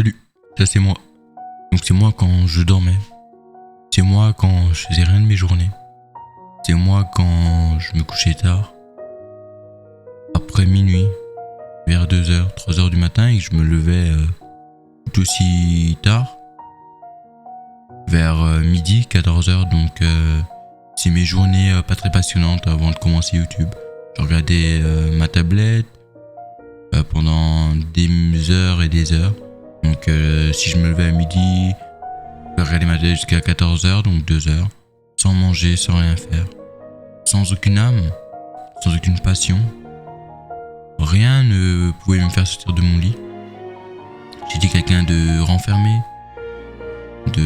Salut, ça c'est moi. Donc c'est moi quand je dormais. C'est moi quand je faisais rien de mes journées. C'est moi quand je me couchais tard. Après minuit, vers 2h, 3h du matin et que je me levais tout aussi tard. Vers midi, 14h. Donc c'est mes journées pas très passionnantes avant de commencer YouTube. Je regardais ma tablette pendant des heures et des heures. Donc si je me levais à midi, je regardais ma télé jusqu'à 14h, donc 2 heures, sans manger, sans rien faire, sans aucune âme, sans aucune passion. Rien ne pouvait me faire sortir de mon lit. J'étais quelqu'un de renfermé, de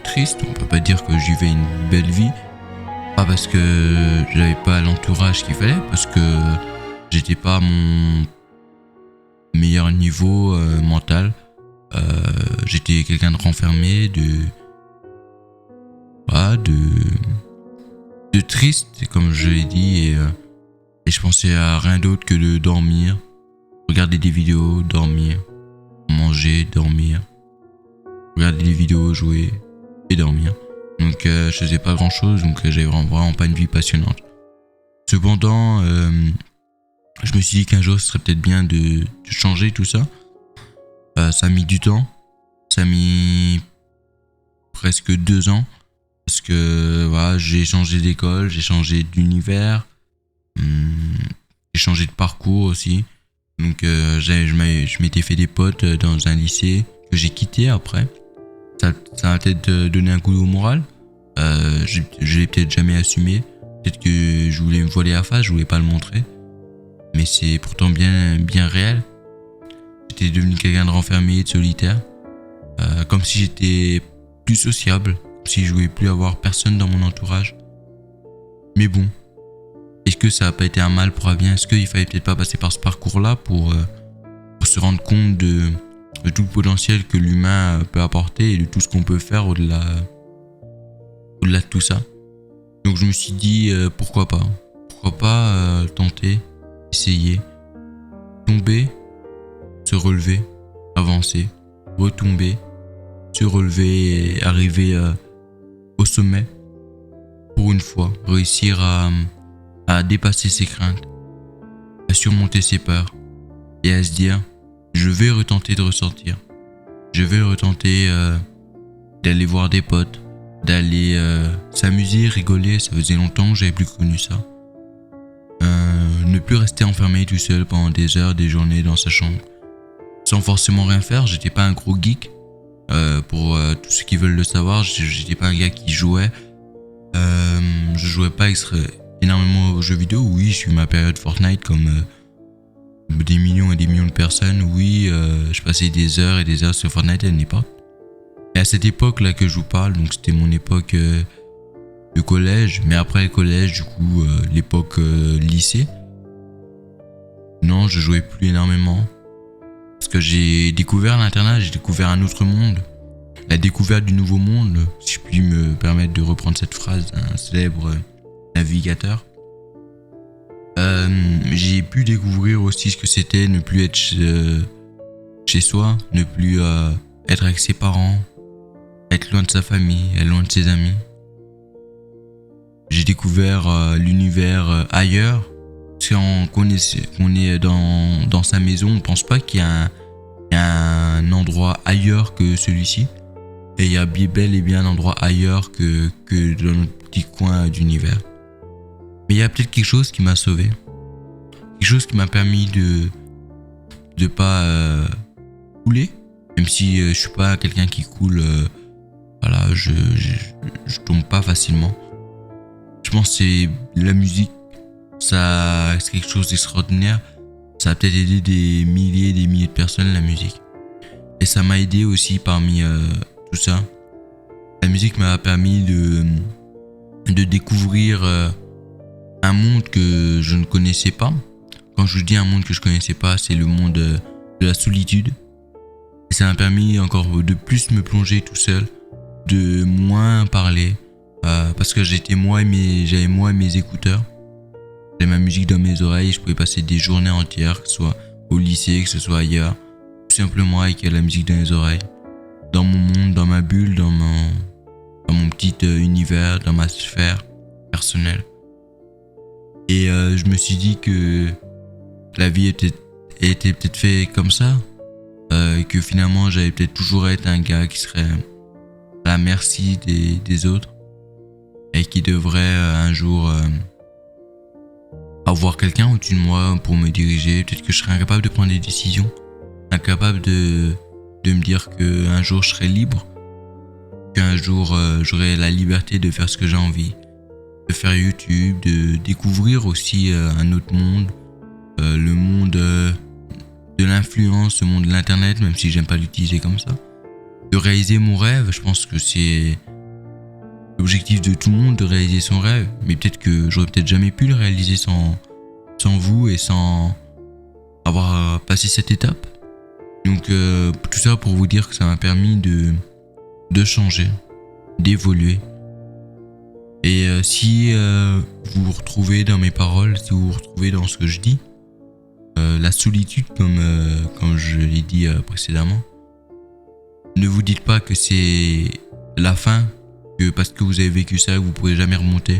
triste. On peut pas dire que j'y vais une belle vie. Pas parce que j'avais pas l'entourage qu'il fallait, parce que j'étais pas à mon meilleur niveau mental. J'étais quelqu'un de renfermé, de triste, comme je l'ai dit, et je pensais à rien d'autre que de dormir, regarder des vidéos, dormir, manger, dormir, regarder des vidéos, jouer et dormir. Donc je faisais pas grand chose, donc j'avais vraiment pas une vie passionnante. Cependant, je me suis dit qu'un jour ce serait peut-être bien de changer tout ça. Ça a mis du temps, ça a mis presque 2 ans, parce que voilà, j'ai changé d'école, j'ai changé d'univers, j'ai changé de parcours aussi. Donc je m'étais fait des potes dans un lycée que j'ai quitté après. Ça a peut-être donné un coup au moral. Je l'ai peut-être jamais assumé. Peut-être que je voulais me voiler la face, je voulais pas le montrer. Mais c'est pourtant bien réel. J'étais devenu quelqu'un de renfermé et de solitaire. Comme si j'étais plus sociable. Comme si je voulais plus avoir personne dans mon entourage. Mais bon. Est-ce que ça n'a pas été un mal pour un bien? Est-ce qu'il fallait peut-être pas passer par ce parcours-là pour se rendre compte de tout le potentiel que l'humain peut apporter et de tout ce qu'on peut faire au-delà de tout ça? Donc je me suis dit pourquoi pas? Pourquoi pas tenter, essayer, tomber, se relever, avancer, retomber, se relever et arriver au sommet. Pour une fois, réussir à dépasser ses craintes, à surmonter ses peurs et à se dire je vais retenter de ressortir. Je vais retenter d'aller voir des potes, d'aller s'amuser, rigoler. Ça faisait longtemps que j'avais plus connu ça. Ne plus rester enfermé tout seul pendant des heures, des journées dans sa chambre, sans forcément rien faire. J'étais pas un gros geek. Pour tous ceux qui veulent le savoir, j'étais pas un gars qui jouait. Je jouais pas énormément aux jeux vidéo. Oui, j'ai eu ma période Fortnite comme des millions et des millions de personnes. Oui, je passais des heures et des heures sur Fortnite à une époque. Et à cette époque-là que je vous parle, donc c'était mon époque de collège, mais après le collège, du coup, l'époque lycée. Non, je jouais plus énormément. Parce que j'ai découvert l'internat, j'ai découvert un autre monde. La découverte du nouveau monde, si je puis me permettre de reprendre cette phrase d'un célèbre navigateur. J'ai pu découvrir aussi ce que c'était ne plus être chez soi, ne plus être avec ses parents, être loin de sa famille, être loin de ses amis. J'ai découvert l'univers ailleurs. Parce qu'on est dans sa maison, on ne pense pas qu'il y a un endroit ailleurs que celui-ci. Et il y a bel et bien un endroit ailleurs que dans notre petit coin d'univers. Mais il y a peut-être quelque chose qui m'a sauvé. Quelque chose qui m'a permis de pas couler. Même si je suis pas quelqu'un qui coule. Voilà, je tombe pas facilement. Je pense que c'est la musique. Ça, c'est quelque chose d'extraordinaire. Ça a peut-être aidé des milliers et des milliers de personnes, la musique. Et ça m'a aidé aussi parmi tout ça. La musique m'a permis de découvrir un monde que je ne connaissais pas. Quand je dis un monde que je ne connaissais pas, c'est le monde de la solitude. Et ça m'a permis encore de plus me plonger tout seul, de moins parler, parce que j'avais moi et mes écouteurs. J'avais ma musique dans mes oreilles, je pouvais passer des journées entières, que ce soit au lycée, que ce soit ailleurs, simplement avec la musique dans les oreilles. Dans mon monde, dans ma bulle, dans mon petit univers, dans ma sphère personnelle. Et je me suis dit que la vie était peut-être faite comme ça. Et que finalement j'allais peut-être toujours être un gars qui serait à la merci des autres. Et qui devrait un jour avoir quelqu'un au-dessus de moi pour me diriger. Peut-être que je serais incapable de prendre des décisions. Incapable de me dire qu'un jour je serai libre. Qu'un jour j'aurai la liberté de faire ce que j'ai envie. De faire YouTube, de découvrir aussi un autre monde. Le monde de l'influence, le monde de l'internet, même si j'aime pas l'utiliser comme ça. De réaliser mon rêve, je pense que c'est l'objectif de tout le monde, de réaliser son rêve. Mais peut-être que j'aurais peut-être jamais pu le réaliser sans vous et sans avoir passé cette étape. Donc tout ça pour vous dire que ça m'a permis de changer, d'évoluer. Et si vous vous retrouvez dans mes paroles, si vous vous retrouvez dans ce que je dis, la solitude, comme je l'ai dit précédemment, ne vous dites pas que c'est la fin, que parce que vous avez vécu ça, vous ne pourrez jamais remonter,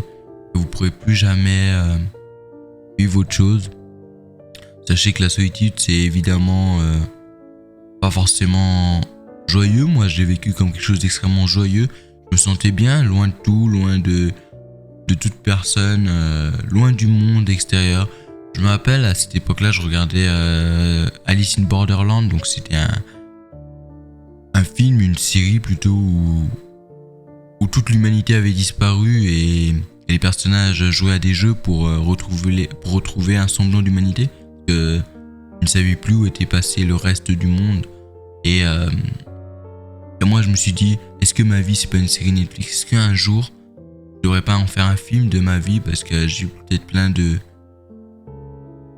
que vous ne pourrez plus jamais vivre autre chose. Sachez que la solitude, c'est évidemment pas forcément joyeux. Moi, je l'ai vécu comme quelque chose d'extrêmement joyeux. Je me sentais bien, loin de tout, loin de toute personne, loin du monde extérieur. Je me rappelle, à cette époque-là, je regardais Alice in Borderland, donc c'était un film, une série plutôt, où toute l'humanité avait disparu et les personnages jouaient à des jeux pour retrouver un semblant d'humanité. Ils ne savaient plus où était passé le reste du monde. Et moi, je me suis dit, est-ce que ma vie, c'est pas une série Netflix? Est-ce qu'un jour, je devrais pas en faire un film de ma vie, parce que j'ai peut-être plein de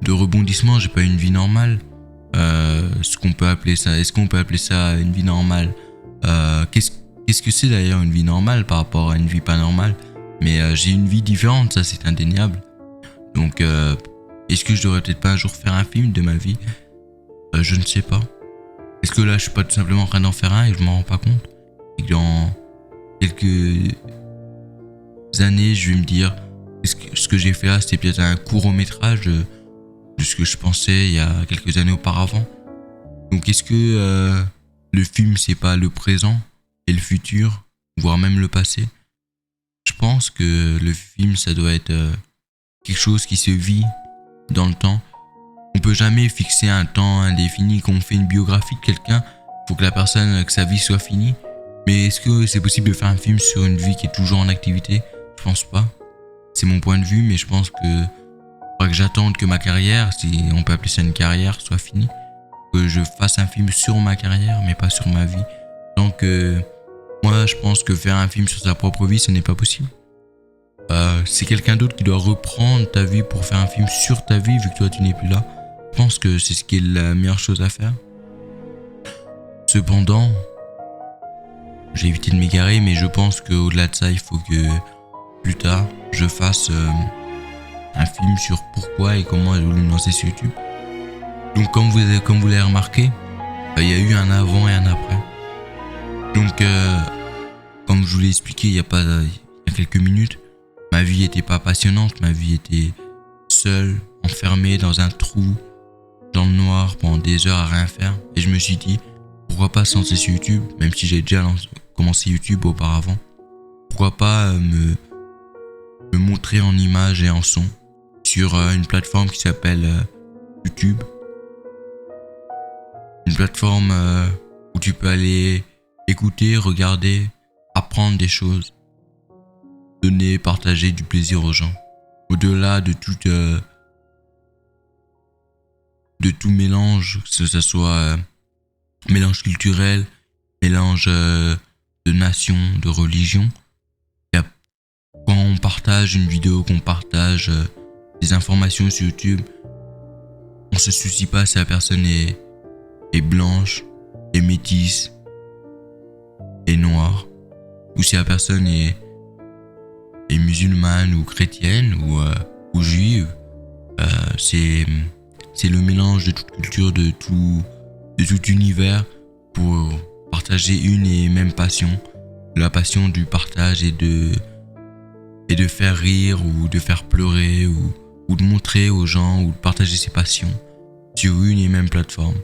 rebondissements, j'ai pas une vie normale. Est-ce qu'on peut appeler ça une vie normale? Qu'est-ce que c'est d'ailleurs une vie normale par rapport à une vie pas normale? Mais j'ai une vie différente, ça c'est indéniable. Donc est-ce que je devrais peut-être pas un jour faire un film de ma vie? Je ne sais pas. Est-ce que là je suis pas tout simplement en train d'en faire un et je m'en rends pas compte? Et que dans quelques années je vais me dire, ce que j'ai fait là c'était peut-être un court-métrage de ce que je pensais il y a quelques années auparavant. Donc est-ce que le film c'est pas le présent et le futur, voire même le passé? Je pense que le film ça doit être quelque chose qui se vit dans le temps. On peut jamais fixer un temps indéfini. Quand on fait une biographie de quelqu'un, faut que sa vie soit finie. Mais est-ce que c'est possible de faire un film sur une vie qui est toujours en activité? Je pense pas. C'est mon point de vue, mais je pense que faudra que j'attende que ma carrière, si on peut appeler ça une carrière, soit finie. Que je fasse un film sur ma carrière, mais pas sur ma vie. Donc moi je pense que faire un film sur sa propre vie, ce n'est pas possible. C'est quelqu'un d'autre qui doit reprendre ta vie pour faire un film sur ta vie, vu que toi tu n'es plus là. Je pense que c'est ce qui est la meilleure chose à faire. Cependant, j'ai évité de m'égarer, mais je pense qu'au-delà de ça, il faut que plus tard, je fasse un film sur pourquoi et comment j'ai voulu me lancer sur YouTube. Donc comme vous l'avez remarqué, il y a eu un avant et un après. Donc comme je vous l'ai expliqué il y a quelques minutes, ma vie était pas passionnante, ma vie était seule, enfermée dans un trou, dans le noir pendant des heures à rien faire. Et je me suis dit, pourquoi pas se lancer sur YouTube, même si j'ai déjà commencé YouTube auparavant. Pourquoi pas me montrer en images et en son sur une plateforme qui s'appelle YouTube. Une plateforme où tu peux aller écouter, regarder, apprendre des choses, donner, partager du plaisir aux gens. Au-delà de tout mélange, que ce soit mélange culturel, mélange de nations, de religions. Quand on partage une vidéo, qu'on partage des informations sur YouTube, on se soucie pas si la personne est blanche, est métisse, est noire, ou si la personne est musulmane ou chrétienne ou juive. C'est le mélange de toute culture, de de tout l'univers pour partager une et même passion. La passion du partage et de faire rire ou de faire pleurer ou de montrer aux gens ou de partager ses passions sur une et même plateforme.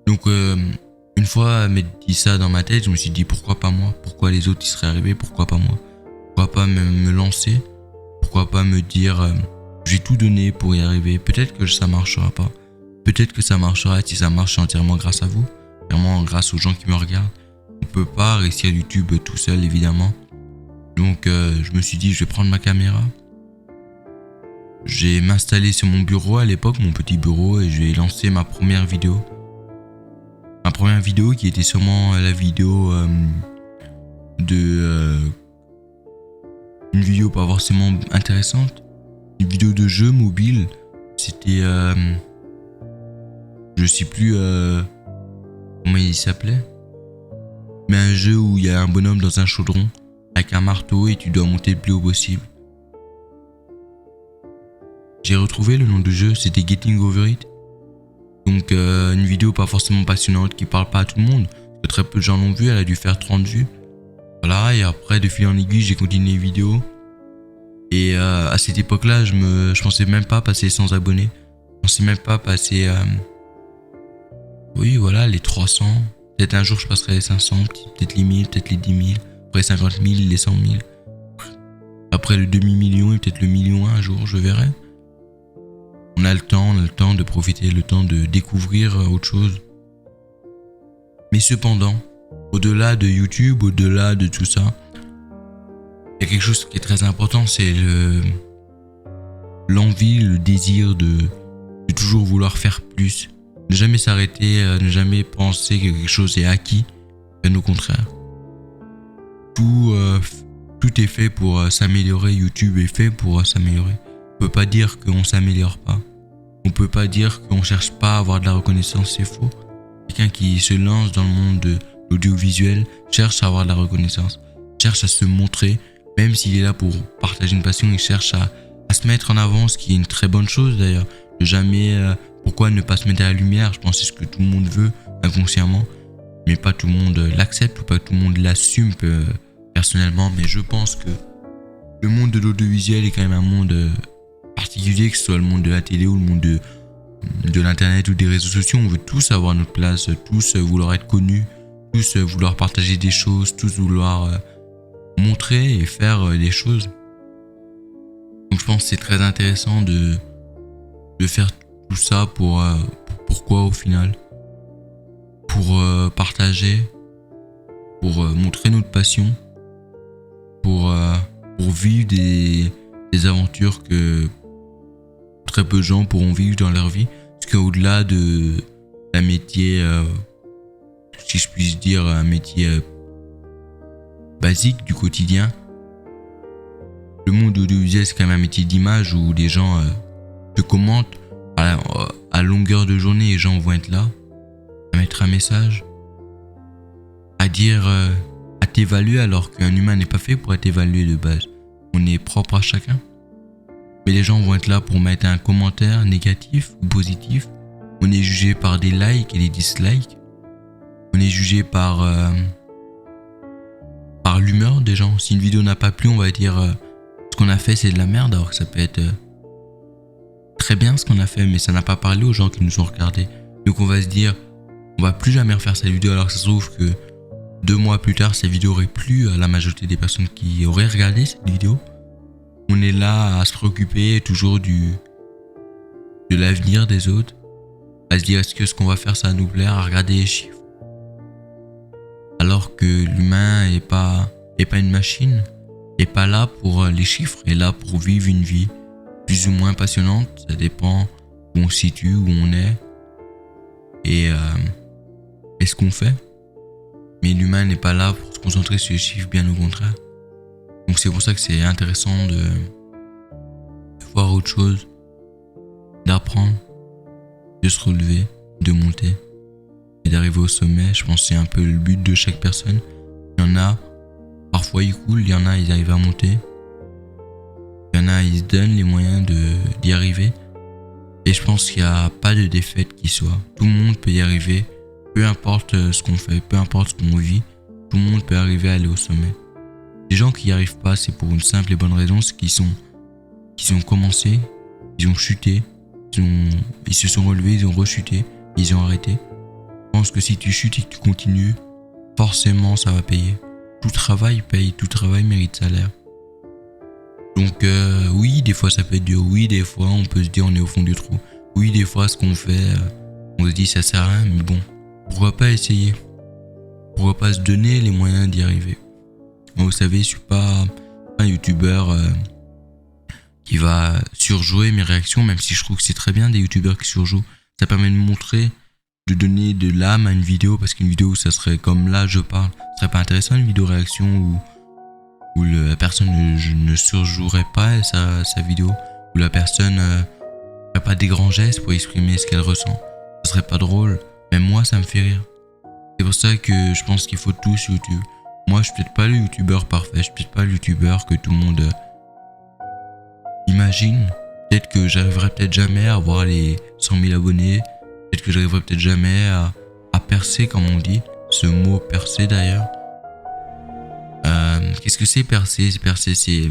Donc une fois m'être dit ça dans ma tête, je me suis dit pourquoi pas moi? Pourquoi les autres y seraient arrivés? Pourquoi pas moi? Pourquoi pas me lancer? Pourquoi pas me dire j'ai tout donné pour y arriver? Peut-être que ça marchera pas. Peut-être que ça marchera, et si ça marche, c'est entièrement grâce à vous. Vraiment grâce aux gens qui me regardent. On peut pas réussir YouTube tout seul, évidemment. Donc je me suis dit je vais prendre ma caméra. J'ai m'installé sur mon bureau à l'époque, mon petit bureau, et je vais lancer ma première vidéo. Ma première vidéo qui était sûrement la vidéo une vidéo pas forcément intéressante. Une vidéo de jeu mobile. C'était je sais plus comment il s'appelait. Mais un jeu où il y a un bonhomme dans un chaudron avec un marteau et tu dois monter le plus haut possible. J'ai retrouvé le nom du jeu, c'était Getting Over It. Donc une vidéo pas forcément passionnante qui parle pas à tout le monde. Parce que très peu de gens l'ont vue, elle a dû faire 30 vues. Voilà, et après de fil en aiguille j'ai continué les vidéos. Et à cette époque-là, je pensais même pas passer 100 abonnés. Je pensais même pas passer oui voilà les 300. Peut-être un jour je passerai les 500, peut-être les 1000, peut-être les 10 000. Après 50 000, les 100 000. Après le demi-million et peut-être le million un jour, je verrai. On a le temps de profiter, le temps de découvrir autre chose. Mais cependant, au-delà de YouTube, au-delà de tout ça, il y a quelque chose qui est très important, c'est l'envie, le désir de toujours vouloir faire plus. Ne jamais s'arrêter, ne jamais penser que quelque chose est acquis, bien au contraire. Tout est fait pour s'améliorer, YouTube est fait pour s'améliorer. On peut pas dire qu'on s'améliore pas. On peut pas dire qu'on cherche pas à avoir de la reconnaissance, c'est faux. Quelqu'un qui se lance dans le monde de l'audiovisuel cherche à avoir de la reconnaissance, cherche à se montrer, même s'il est là pour partager une passion, il cherche à se mettre en avant, ce qui est une très bonne chose d'ailleurs. De jamais, pourquoi ne pas se mettre à la lumière? Je pense que c'est ce que tout le monde veut inconsciemment, mais pas tout le monde l'accepte ou pas tout le monde l'assume personnellement. Mais je pense que le monde de l'audiovisuel est quand même un monde particulier, que ce soit le monde de la télé ou le monde de l'internet ou des réseaux sociaux. On veut tous avoir notre place, tous vouloir être connus, tous vouloir partager des choses, tous vouloir montrer et faire des choses. Donc je pense que c'est très intéressant de faire tout ça pourquoi au final? Pour partager, pour montrer notre passion, pour vivre des aventures que très peu de gens pourront vivre dans leur vie. Parce qu'au-delà de un métier, si je puis dire, un métier basique du quotidien, le monde audiovisuel c'est quand même un métier d'image où les gens te commentent à longueur de journée. Les gens vont être là à mettre un message, à dire, à t'évaluer, alors qu'un humain n'est pas fait pour être évalué de base. On est propre à chacun. Mais les gens vont être là pour mettre un commentaire négatif ou positif. On est jugé par des likes et des dislikes. On est jugé par l'humeur des gens. Si une vidéo n'a pas plu, on va dire ce qu'on a fait c'est de la merde, alors que ça peut être très bien ce qu'on a fait, mais ça n'a pas parlé aux gens qui nous ont regardés. Donc on va se dire, on va plus jamais refaire cette vidéo, alors que ça se trouve que 2 mois plus tard, cette vidéo aurait plu à la majorité des personnes qui auraient regardé cette vidéo. On est là à se préoccuper toujours de l'avenir des autres, à se dire est-ce que ce qu'on va faire ça va nous plaire, à regarder les chiffres. Alors que l'humain est pas une machine, est pas là pour les chiffres, est là pour vivre une vie plus ou moins passionnante, ça dépend où on se situe, où on est et ce qu'on fait. Mais l'humain n'est pas là pour se concentrer sur les chiffres, bien au contraire. Donc c'est pour ça que c'est intéressant de voir autre chose, d'apprendre, de se relever, de monter et d'arriver au sommet. Je pense que c'est un peu le but de chaque personne. Il y en a, parfois ils coulent, il y en a, ils arrivent à monter. Il y en a, ils se donnent les moyens d'y arriver. Et je pense qu'il n'y a pas de défaite qui soit. Tout le monde peut y arriver Peu importe ce qu'on fait, peu importe ce qu'on vit, tout le monde peut arriver à aller au sommet. Les gens qui n'y arrivent pas, c'est pour une simple et bonne raison, c'est qu'ils ont commencé, ils ont chuté, ils se sont relevés, ils ont rechuté, ils ont arrêté. Je pense que si tu chutes et que tu continues, forcément ça va payer. Tout travail paye, tout travail mérite salaire. Donc oui, des fois ça peut être dur, oui, des fois on peut se dire on est au fond du trou. Oui, des fois ce qu'on fait, on se dit ça sert à rien, mais bon, pourquoi pas essayer? Pourquoi pas se donner les moyens d'y arriver? Moi, vous savez, je suis pas un youtubeur qui va surjouer mes réactions, même si je trouve que c'est très bien des youtubeurs qui surjouent. Ça permet de montrer, de donner de l'âme à une vidéo, parce qu'une vidéo, ça serait comme là je parle. Ce serait pas intéressant une vidéo réaction où la personne ne surjouerait pas sa vidéo, où la personne n'a pas des grands gestes pour exprimer ce qu'elle ressent. Ce serait pas drôle, même moi ça me fait rire. C'est pour ça que je pense qu'il faut tout sur YouTube. Moi je suis peut-être pas le youtubeur parfait, je suis peut-être pas le youtubeur que tout le monde imagine. Peut-être que j'arriverai peut-être jamais à avoir les 100 000 abonnés. Peut-être que j'arriverai peut-être jamais à percer, comme on dit. Ce mot percer d'ailleurs. Qu'est-ce que c'est percer? Percer, c'est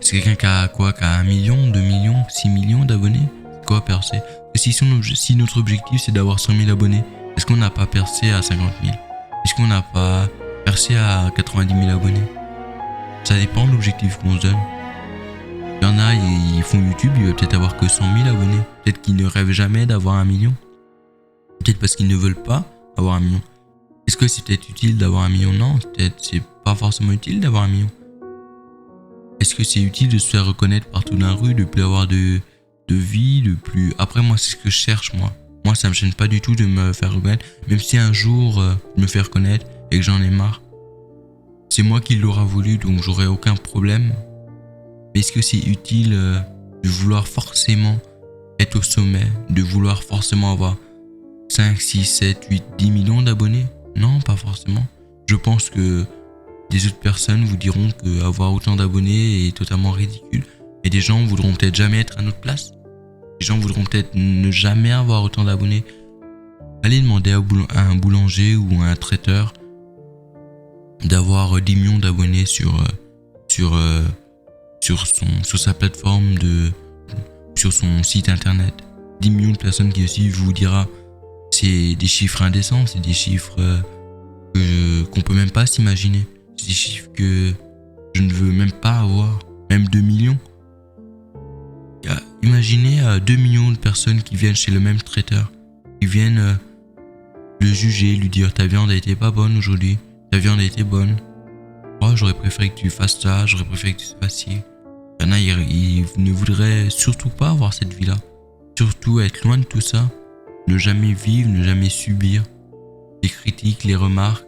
quelqu'un qui a quoi? Qui a 1 million, 2 millions, 6 millions d'abonnés? C'est quoi percer? Si notre objectif c'est d'avoir 100 000 abonnés, est-ce qu'on n'a pas percé à 50 000? Est-ce qu'on n'a pas percé à 90 000 abonnés? Ça dépend de l'objectif qu'on se donne. Il y en a, ils font YouTube, ils veulent peut-être avoir que 100 000 abonnés. Peut-être qu'ils ne rêvent jamais d'avoir 1 million. Peut-être parce qu'ils ne veulent pas avoir 1 million. Est-ce que c'est peut-être utile d'avoir 1 million? Non, peut-être c'est pas forcément utile d'avoir 1 million. Est-ce que c'est utile de se faire reconnaître partout dans la rue, de plus avoir de vie, de plus... Après, moi, c'est ce que je cherche, moi. Moi, ça me gêne pas du tout de me faire reconnaître. Même si un jour, je me fais reconnaître et que j'en ai marre. C'est moi qui l'aurai voulu, donc j'aurai aucun problème. Mais est-ce que c'est utile de vouloir forcément être au sommet, de vouloir forcément avoir 5, 6, 7, 8, 10 millions d'abonnés? Non, pas forcément. Je pense que des autres personnes vous diront qu'avoir autant d'abonnés est totalement ridicule. Et des gens voudront peut-être jamais être à notre place. Des gens voudront peut-être ne jamais avoir autant d'abonnés. Allez demander à un boulanger ou à un traiteur d'avoir 10 millions d'abonnés sur sa plateforme, sur son site internet. 10 millions de personnes qui aussi vous dira, c'est des chiffres indécents, c'est des chiffres qu'on peut même pas s'imaginer. C'est des chiffres que je ne veux même pas avoir, même 2 millions. Imaginez 2 millions de personnes qui viennent chez le même traiteur, qui viennent le juger, lui dire ta viande a été pas bonne aujourd'hui, ta viande a été bonne. Oh, j'aurais préféré que tu fasses ça, j'aurais préféré que tu fasses ci. Il y en a, ils ne voudraient surtout pas avoir cette vie-là. Surtout être loin de tout ça. Ne jamais vivre, ne jamais subir les critiques, les remarques,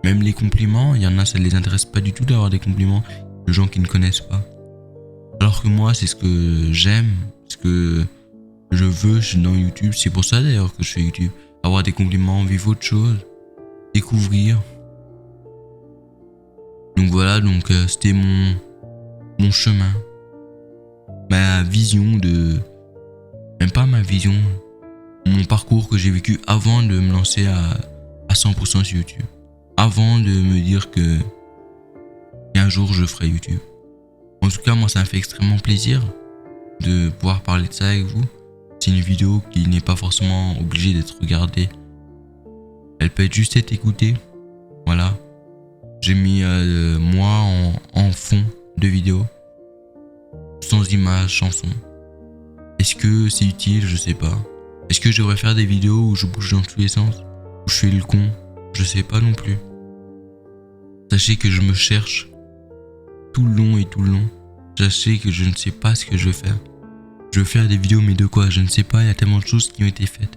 même les compliments. Il y en a, ça ne les intéresse pas du tout d'avoir des compliments de gens qui ne connaissent pas. Alors que moi, c'est ce que j'aime, ce que je veux dans YouTube. C'est pour ça d'ailleurs que je fais YouTube. Avoir des compliments, vivre autre chose, découvrir. Donc voilà, c'était mon chemin, ma vision même pas ma vision, mon parcours que j'ai vécu avant de me lancer à 100% sur YouTube, avant de me dire qu'un jour je ferai YouTube. En tout cas, moi ça me fait extrêmement plaisir de pouvoir parler de ça avec vous. C'est une vidéo qui n'est pas forcément obligée d'être regardée, elle peut juste être écoutée. Voilà, j'ai mis moi en fond de vidéo, sans images, chanson. Est-ce que c'est utile? Je sais pas. Est-ce que je devrais faire des vidéos où je bouge dans tous les sens, où je fais le con? Je sais pas non plus. Sachez que je me cherche tout le long. Sachez que je ne sais pas ce que je veux faire. Je veux faire des vidéos, mais de quoi? Je ne sais pas, il y a tellement de choses qui ont été faites.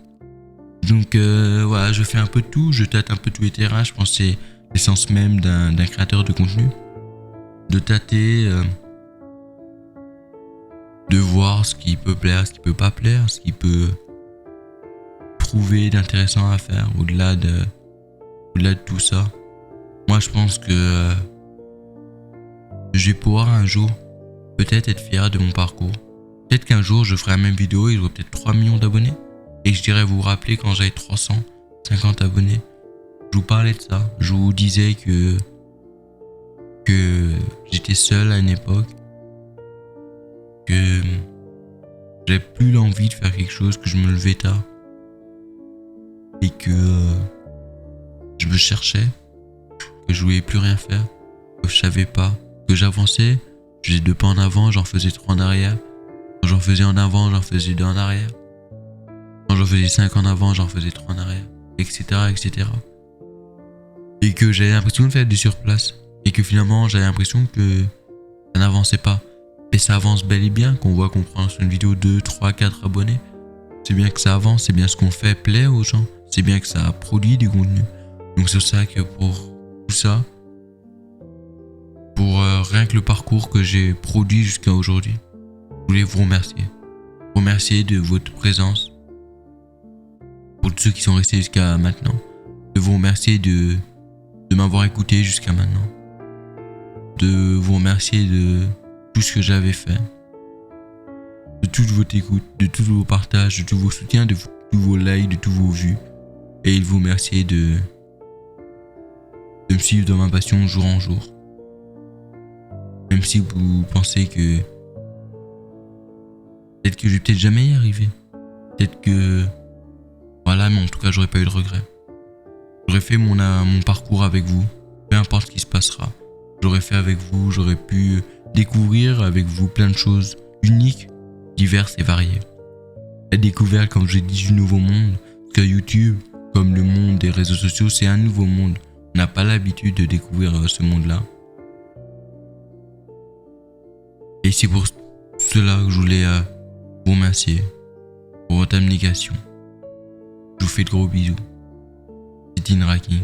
Donc voilà, je fais un peu de tout, je tâte un peu tous les terrains. Je pense que c'est l'essence même d'un créateur de contenu. De tâter, de voir ce qui peut plaire, ce qui peut pas plaire, ce qui peut trouver d'intéressant à faire au-delà de tout ça. Moi je pense que je vais pouvoir un jour peut-être être fier de mon parcours. Peut-être qu'un jour je ferai la même vidéo et j'aurai peut-être 3 millions d'abonnés et je dirais vous rappeler quand j'avais 300, 50 abonnés. Je vous parlais de ça. Je vous disais que j'étais seul à une époque, que j'avais plus l'envie de faire quelque chose, que je me levais tard et que je me cherchais, que je voulais plus rien faire, que je savais pas, que j'avançais, je faisais 2 pas en avant, j'en faisais 3 en arrière. Quand j'en faisais en avant, j'en faisais 2 en arrière. Quand j'en faisais 5 en avant, j'en faisais 3 en arrière, etc., etc. Et que j'avais l'impression de faire du surplace. Et que finalement, j'avais l'impression que ça n'avançait pas. Mais ça avance bel et bien, qu'on voit qu'on prend sur une vidéo 2, 3, 4 abonnés. C'est bien que ça avance, c'est bien ce qu'on fait plaît aux gens. C'est bien que ça produit du contenu. Donc c'est pour ça que pour tout ça, pour rien que le parcours que j'ai produit jusqu'à aujourd'hui, je voulais vous remercier. Vous remercier de votre présence. Pour tous ceux qui sont restés jusqu'à maintenant. De vous remercier de m'avoir écouté jusqu'à maintenant. De vous remercier de tout ce que j'avais fait. De toute votre écoute, de tous vos partages, de tous vos soutiens, de tous vos likes, de tous vos vues. Et de vous remercier de me suivre dans ma passion jour en jour. Même si vous pensez que peut-être que je vais peut-être jamais y arriver. Peut-être que voilà, mais en tout cas j'aurais pas eu de regrets. J'aurais fait mon parcours avec vous, peu importe ce qui se passera. J'aurais fait avec vous, j'aurais pu découvrir avec vous plein de choses uniques, diverses et variées. La découverte, comme j'ai dit, du nouveau monde, que YouTube, comme le monde des réseaux sociaux, c'est un nouveau monde. On n'a pas l'habitude de découvrir ce monde-là. Et c'est pour cela que je voulais vous remercier pour votre abnégation. Je vous fais de gros bisous. C'était Inraki.